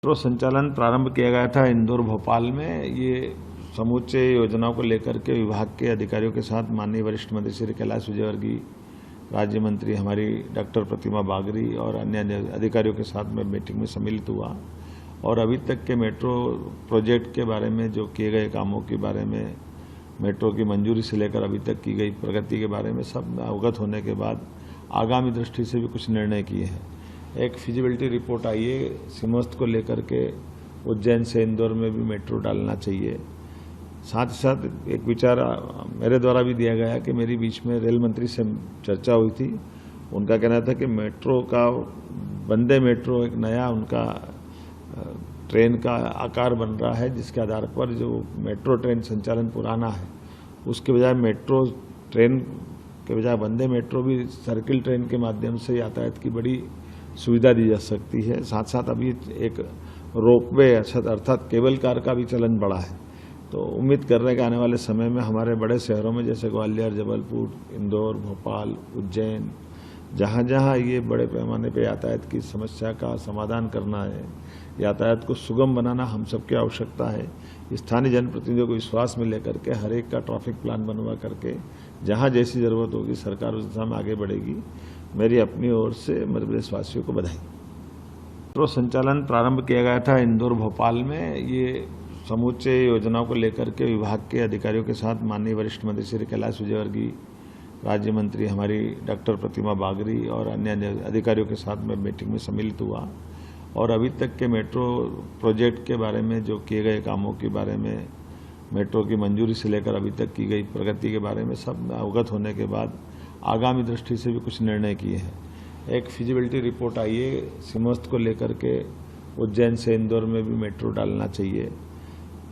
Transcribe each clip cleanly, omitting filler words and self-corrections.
Metro संचालन प्रारंभ किया गया था इंदौर भोपाल में। ये समूचे योजनाओं को लेकर के विभाग के अधिकारियों के साथ माननीय वरिष्ठ मंत्री श्री कैलाश विजयवर्गीय, राज्य मंत्री हमारी डॉक्टर प्रतिमा बागरी और अन्य अधिकारियों के साथ मैं मीटिंग में सम्मिलित हुआ और अभी तक के मेट्रो प्रोजेक्ट के बारे में, जो किए गए कामों के बारे में, मेट्रो की मंजूरी से लेकर अभी तक की गई प्रगति के बारे में सब अवगत होने के बाद आगामी दृष्टि से भी कुछ निर्णय किए हैं। एक फिजिबिलिटी रिपोर्ट आई है सीमस्त को लेकर के, उज्जैन से इंदौर में भी मेट्रो डालना चाहिए। साथ ही साथ एक विचार मेरे द्वारा भी दिया गया कि मेरी बीच में रेल मंत्री से चर्चा हुई थी। उनका कहना था कि मेट्रो का, वंदे मेट्रो एक नया उनका ट्रेन का आकार बन रहा है, जिसके आधार पर जो मेट्रो ट्रेन संचालन पुराना है उसके बजाय मेट्रो ट्रेन के बजाय वंदे मेट्रो भी सर्किल ट्रेन के माध्यम से यातायात की बड़ी सुविधा दी जा सकती है। साथ साथ अभी एक रोपवे अर्थात केबल कार का भी चलन बढ़ा है। तो उम्मीद कर रहे हैं कि आने वाले समय में हमारे बड़े शहरों में जैसे ग्वालियर, जबलपुर, इंदौर, भोपाल, उज्जैन, जहाँ जहाँ ये बड़े पैमाने पर यातायात की समस्या का समाधान करना है, यातायात को सुगम बनाना हम सबकी आवश्यकता है। स्थानीय जनप्रतिनिधियों को विश्वास में लेकर के हर एक का ट्रैफिक प्लान बनवा करके जहाँ जैसी जरूरत होगी सरकार उस दिशा में आगे बढ़ेगी। मेरी अपनी ओर से मध्य प्रदेशवासियों को बधाई। मेट्रो संचालन प्रारंभ किया गया था इंदौर भोपाल में। ये समूचे योजनाओं को लेकर के विभाग के अधिकारियों के साथ माननीय वरिष्ठ मंत्री श्री कैलाश विजयवर्गीय, राज्य मंत्री हमारी डॉक्टर प्रतिमा बागरी और अन्य अधिकारियों के साथ मैं मीटिंग में सम्मिलित हुआ और अभी तक के मेट्रो प्रोजेक्ट के बारे में, जो किए गए कामों के बारे में, मेट्रो की मंजूरी से लेकर अभी तक की गई प्रगति के बारे में सब अवगत होने के बाद आगामी दृष्टि से भी कुछ निर्णय किए हैं। एक फिजिबिलिटी रिपोर्ट आई है सीमस्त को लेकर के, उज्जैन से इंदौर में भी मेट्रो डालना चाहिए।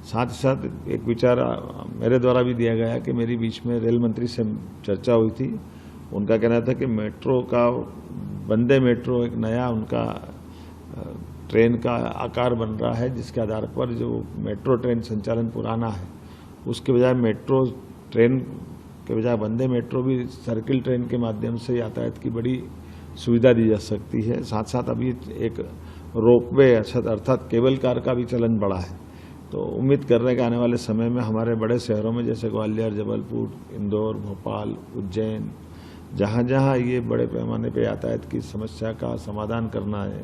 साथ ही साथ एक विचार मेरे द्वारा भी दिया गया कि मेरी बीच में रेल मंत्री से चर्चा हुई थी। उनका कहना था कि मेट्रो का, वंदे मेट्रो एक नया उनका ट्रेन का आकार बन रहा है, जिसके आधार पर जो मेट्रो ट्रेन संचालन पुराना है उसके बजाय मेट्रो ट्रेन के बजाय वंदे मेट्रो भी सर्किल ट्रेन के माध्यम से यातायात की बड़ी सुविधा दी जा सकती है। साथ साथ अभी एक रोपवे अर्थात केबल कार का भी चलन बढ़ा है। तो उम्मीद कर रहे हैं कि आने वाले समय में हमारे बड़े शहरों में जैसे ग्वालियर, जबलपुर, इंदौर, भोपाल, उज्जैन, जहाँ जहाँ ये बड़े पैमाने पर यातायात की समस्या का समाधान करना है,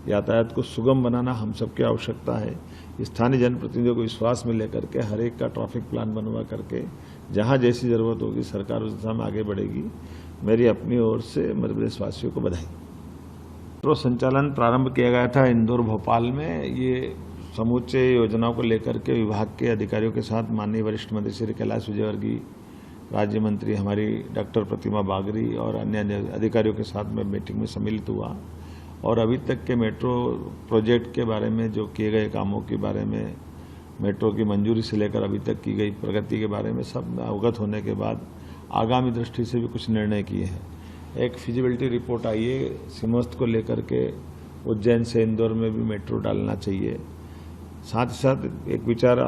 यातायात को सुगम बनाना हम सबकी आवश्यकता है। स्थानीय जनप्रतिनिधियों को विश्वास में लेकर के हर एक का ट्रैफिक प्लान बनवा करके जहाँ जैसी जरूरत होगी सरकार उस दिशा में आगे बढ़ेगी। मेरी अपनी ओर से मध्य प्रदेशवासियों को बधाई। मेट्रो संचालन प्रारंभ किया गया था इंदौर भोपाल में। ये समूचे योजनाओं को लेकर के विभाग के अधिकारियों के साथ माननीय वरिष्ठ मंत्री श्री कैलाश विजयवर्गीय, राज्य मंत्री हमारी डॉक्टर प्रतिमा बागरी और अन्य अधिकारियों के साथ मैं मीटिंग में सम्मिलित हुआ और अभी तक के मेट्रो प्रोजेक्ट के बारे में, जो किए गए कामों के बारे में, मेट्रो की मंजूरी से लेकर अभी तक की गई प्रगति के बारे में सब अवगत होने के बाद आगामी दृष्टि से भी कुछ निर्णय किए हैं। एक फिजिबिलिटी रिपोर्ट आई है सीमस्त को लेकर के, उज्जैन से इंदौर में भी मेट्रो डालना चाहिए। साथ ही साथ एक विचार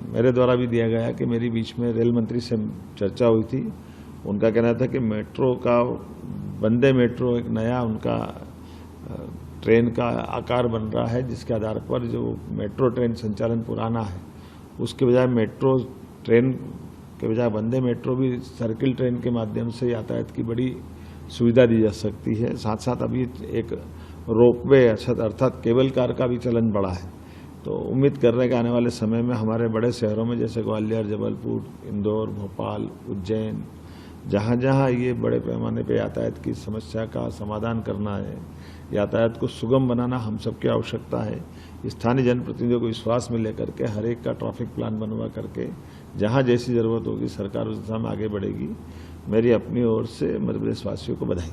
मेरे द्वारा भी दिया गया कि मेरी बीच में रेल मंत्री से चर्चा हुई थी। उनका कहना था कि मेट्रो का, वंदे मेट्रो एक नया उनका ट्रेन का आकार बन रहा है, जिसके आधार पर जो मेट्रो ट्रेन संचालन पुराना है उसके बजाय मेट्रो ट्रेन के बजाय वंदे मेट्रो भी सर्किल ट्रेन के माध्यम से यातायात की बड़ी सुविधा दी जा सकती है। साथ साथ अभी एक रोपवे अर्थात केबल कार का भी चलन बढ़ा है। तो उम्मीद कर रहे हैं कि आने वाले समय में हमारे बड़े शहरों में जैसे ग्वालियर, जबलपुर, इंदौर, भोपाल, उज्जैन, जहाँ जहाँ ये बड़े पैमाने पर यातायात की समस्या का समाधान करना है, यातायात को सुगम बनाना हम सबकी आवश्यकता है। स्थानीय जनप्रतिनिधियों को विश्वास में लेकर के हर एक का ट्रैफिक प्लान बनवा करके जहाँ जैसी जरूरत होगी सरकार उस दिशा में आगे बढ़ेगी। मेरी अपनी ओर से मध्य प्रदेशवासियों को बधाई।